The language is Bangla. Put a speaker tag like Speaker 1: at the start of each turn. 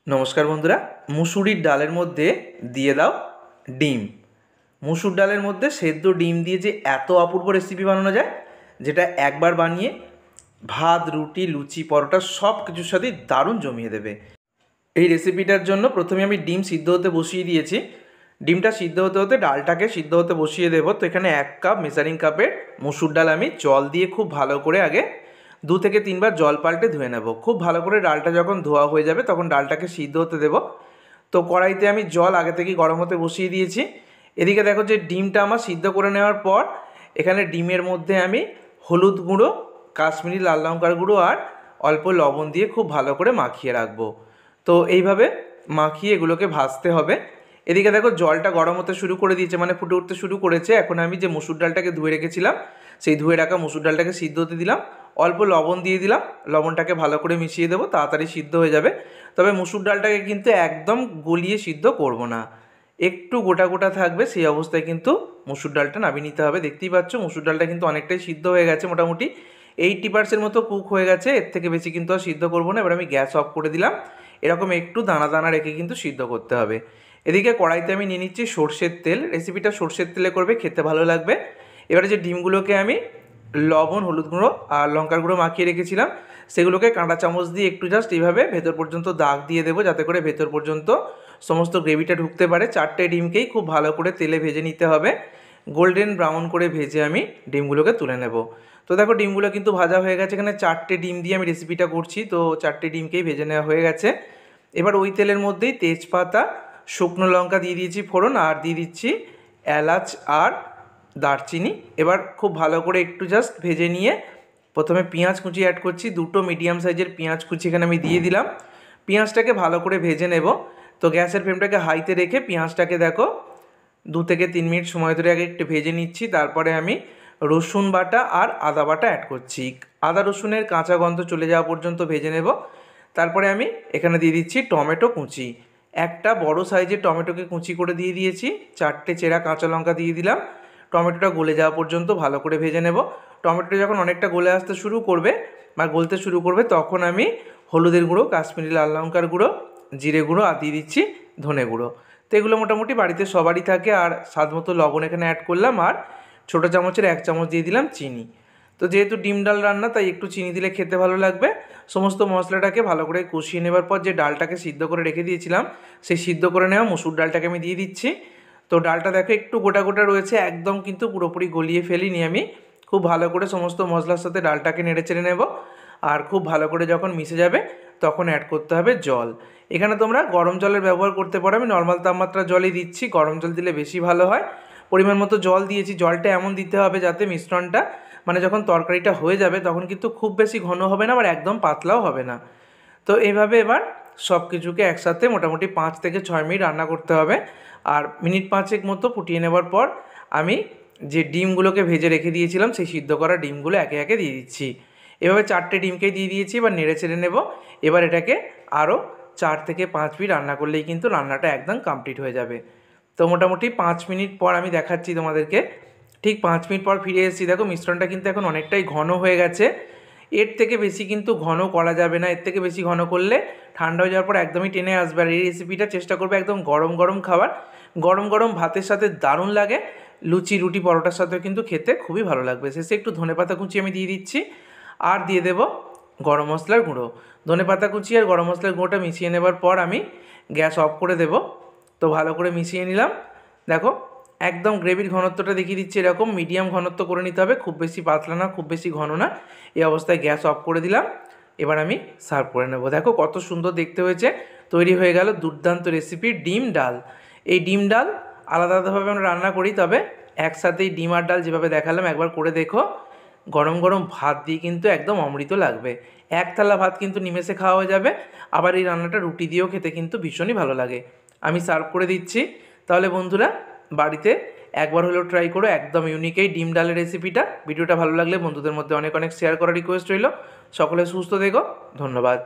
Speaker 1: নমস্কার বন্ধুরা। মুসুরির ডালের মধ্যে দিয়ে দাও ডিম। মুসুর ডালের মধ্যে সেদ্ধ ডিম দিয়ে যে এত অপূর্ব রেসিপি বানানো যায়, যেটা একবার বানিয়ে ভাত, রুটি, লুচি, পরোটা সব কিছুর সাথেই দারুণ জমিয়ে দেবে। এই রেসিপিটার জন্য প্রথমে আমি ডিম সিদ্ধ হতে বসিয়ে দিয়েছি। ডিমটা সিদ্ধ হতে হতে ডালটাকে সিদ্ধ হতে বসিয়ে দেবো। তো এখানে 1 কাপ মেজারিং কাপের মুসুর ডাল আমি জল দিয়ে খুব ভালো করে আগে 2 থেকে 3 বার জল পাল্টে ধুয়ে নেব। খুব ভালো করে ডালটা যখন ধোয়া হয়ে যাবে তখন ডালটাকে সিদ্ধ হতে দেবো। তো কড়াইতে আমি জল আগে থেকেই গরম হতে বসিয়ে দিয়েছি। এদিকে দেখো যে ডিমটা আমার সিদ্ধ করে নেওয়ার পর এখানে ডিমের মধ্যে আমি হলুদ গুঁড়ো, কাশ্মীরি লাল লঙ্কার গুঁড়ো আর অল্প লবণ দিয়ে খুব ভালো করে মাখিয়ে রাখবো। তো এইভাবে মাখিয়ে এগুলোকে ভাজতে হবে। এদিকে দেখো জলটা গরম হতে শুরু করে দিয়েছে, মানে ফুটে উঠতে শুরু করেছে। এখন আমি যে মুসুর ডালটাকে ধুয়ে রেখেছিলাম, সেই ধুয়ে রাখা মুসুর ডালটাকে সিদ্ধ হতে দিলাম। অল্প লবণ দিয়ে দিলাম, লবণটাকে ভালো করে মিশিয়ে দেবো, তাড়াতাড়ি সিদ্ধ হয়ে যাবে। তবে মুসুর ডালটাকে কিন্তু একদম গলিয়ে সিদ্ধ করব না, একটু গোটা গোটা থাকবে, সেই অবস্থায় কিন্তু মুসুর ডালটা নামিয়ে নিতে হবে। দেখতেই পাচ্ছ মুসুর ডালটা কিন্তু অনেকটাই সিদ্ধ হয়ে গেছে, মোটামুটি 80% মতো কুক হয়ে গেছে। এর থেকে বেশি কিন্তু আর সিদ্ধ করবো না। এবার আমি গ্যাস অফ করে দিলাম। এরকম একটু দানা দানা রেখে কিন্তু সিদ্ধ করতে হবে। এদিকে কড়াইতে আমি নিয়ে নিচ্ছি সর্ষের তেল। রেসিপিটা সর্ষের তেলে করবে, খেতে ভালো লাগবে। এবারে যে ডিমগুলোকে আমি লবণ, হলুদ গুঁড়ো আর লঙ্কার গুঁড়ো মাখিয়ে রেখেছিলাম, সেগুলোকে কাঁটা চামচ দিয়ে একটু জাস্ট এইভাবে ভেতর পর্যন্ত দাগ দিয়ে দেবো, যাতে করে ভেতর পর্যন্ত সমস্ত গ্রেভিটা ঢুকতে পারে। 4টে ডিমকেই খুব ভালো করে তেলে ভেজে নিতে হবে। গোল্ডেন ব্রাউন করে ভেজে আমি ডিমগুলোকে তুলে নেব। তো দেখো ডিমগুলো কিন্তু ভাজা হয়ে গেছে। এখানে 4টে ডিম দিয়ে আমি রেসিপিটা করছি, তো 4টে ডিমকেই ভেজে নেওয়া হয়ে গেছে। এবার ওই তেলের মধ্যেই তেজপাতা, শুকনো লঙ্কা দিয়ে দিয়েছি ফোড়ন, আর দিয়ে দিচ্ছি এলাচ আর দারচিনি। এবার খুব ভালো করে একটু জাস্ট ভেজে নিয়ে প্রথমে পেঁয়াজ কুচি অ্যাড করছি। 2টো মিডিয়াম সাইজের পেঁয়াজ কুচি এখানে আমি দিয়ে দিলাম। পেঁয়াজটাকে ভালো করে ভেজে নেব। তো গ্যাসের ফ্লেমটাকে হাইতে রেখে পেঁয়াজটাকে দেখো 2 থেকে 3 মিনিট সময় ধরে আগে একটু ভেজে নিচ্ছি। তারপরে আমি রসুন বাটা আর আদা বাটা অ্যাড করছি। আদা রসুনের কাঁচা গন্ধ চলে যাওয়া পর্যন্ত ভেজে নেব। তারপরে আমি এখানে দিয়ে দিচ্ছি টমেটো কুচি। একটা বড় সাইজের টমেটোকে কুচি করে দিয়ে দিয়েছি। 4টে চেরা কাঁচা লঙ্কা দিয়ে দিলাম। টমেটোটা গলে যাওয়া পর্যন্ত ভালো করে ভেজে নেব। টমেটোটা যখন অনেকটা গলে আসতে শুরু করবে বা গলতে শুরু করবে, তখন আমি হলুদের গুঁড়ো, কাশ্মীরি লাল লঙ্কার গুঁড়ো, জিরে গুঁড়ো আর দিয়ে দিচ্ছি ধনে গুঁড়ো। তো এগুলো মোটামুটি বাড়িতে সবারই থাকে। আর স্বাদ মতো লবণ এখানে অ্যাড করলাম, আর ছোটো চামচের 1 চামচ দিয়ে দিলাম চিনি। তো যেহেতু ডিম ডাল রান্না, তাই একটু চিনি দিলে খেতে ভালো লাগবে। সমস্ত মশলাটাকে ভালো করে কষিয়ে নেবার পর যে ডালটাকে সিদ্ধ করে রেখে দিয়েছিলাম, সেই সিদ্ধ করে নেওয়া মুসুর ডালটাকে আমি দিয়ে দিচ্ছি। তো ডালটা দেখো একটু গোটা গোটা রয়েছে, একদম কিন্তু পুরোপুরি গলিয়ে ফেলিনি আমি। খুব ভালো করে সমস্ত মশলার সাথে ডালটাকে নেড়ে চেড়ে নেব। আর খুব ভালো করে যখন মিশে যাবে তখন অ্যাড করতে হবে জল। এখানে তোমরা গরম জলের ব্যবহার করতে পারো, আমি নর্মাল তাপমাত্রা জলই দিচ্ছি। গরম জল দিলে বেশি ভালো হয়। পরিমাণ মতো জল দিয়েছি। জলটা এমন দিতে হবে যাতে মিশ্রণটা, মানে যখন তরকারিটা হয়ে যাবে তখন কিন্তু খুব বেশি ঘন হবে না, আবার একদম পাতলাও হবে না। তো এইভাবে এবার সব কিছুকে একসাথে মোটামুটি 5 থেকে 6 মিনিট রান্না করতে হবে। আর মিনিট 5 মতো ফুটিয়ে নেবার পর আমি যে ডিমগুলোকে ভেজে রেখে দিয়েছিলাম, সেই সিদ্ধ করা ডিমগুলো একে একে দিয়ে দিচ্ছি। এভাবে 4টে ডিমকেই দিয়ে দিয়েছি। এবার নেড়ে চেড়ে নেব। এবার এটাকে আরও 4 থেকে 5 মিনিট রান্না করলেই কিন্তু রান্নাটা একদম কমপ্লিট হয়ে যাবে। তো মোটামুটি 5 মিনিট পর আমি দেখাচ্ছি তোমাদেরকে। ঠিক 5 মিনিট পর ফিরে এসেছি। দেখো মিশ্রণটা কিন্তু এখন অনেকটাই ঘন হয়ে গেছে। এর থেকে বেশি কিন্তু ঘন করা যাবে না। এর থেকে বেশি ঘন করলে ঠান্ডা হয়ে যাওয়ার পর একদমই টেনে আসবে। আর এই রেসিপিটা চেষ্টা করবে একদম গরম গরম খাবার। গরম গরম ভাতের সাথে দারুণ লাগে। লুচি, রুটি, পরোটার সাথেও কিন্তু খেতে খুবই ভালো লাগবে। শেষে একটু ধনেপাতা কুচি আমি দিয়ে দিচ্ছি, আর দিয়ে দেব গরম মশলার গুঁড়ো। ধনেপাতা কুচি আর গরম মশলার গুঁড়োটা মিশিয়ে নেবার পর আমি গ্যাস অফ করে দেব। তো ভালো করে মিশিয়ে নিলাম। দেখো একদম গ্রেভির ঘনত্বটা দেখিয়ে দিচ্ছি, এরকম মিডিয়াম ঘনত্ব করে নিতে হবে, খুব বেশি পাতলা না, খুব বেশি ঘন না। এই অবস্থায় গ্যাস অফ করে দিলাম। এবার আমি সার্ভ করে নেব। দেখো কত সুন্দর দেখতে হয়েছে। তৈরি হয়ে গেল দুর্দান্ত রেসিপি ডিম ডাল। এই ডিম ডাল আলাদা আলাদাভাবে আমরা রান্না করি, তবে একসাথেই ডিম আর ডাল যেভাবে দেখালাম একবার করে দেখো। গরম গরম ভাত দিয়ে কিন্তু একদম অমৃত লাগবে। 1 থালা ভাত কিন্তু নিমেষে খাওয়া হয়ে যাবে। আবার এই রান্নাটা রুটি দিয়েও খেতে কিন্তু ভীষণই ভালো লাগে। আমি সার্ভ করে দিচ্ছি। তাহলে বন্ধুরা বাড়িতে একবার হলেও ট্রাই করো, একদম ইউনিক এই ডিম ডালের রেসিপিটা। ভিডিওটা ভালো লাগলে বন্ধুদের মধ্যে অনেক অনেক শেয়ার করার রিকোয়েস্ট রইল। সকলে সুস্থ থেকো। ধন্যবাদ।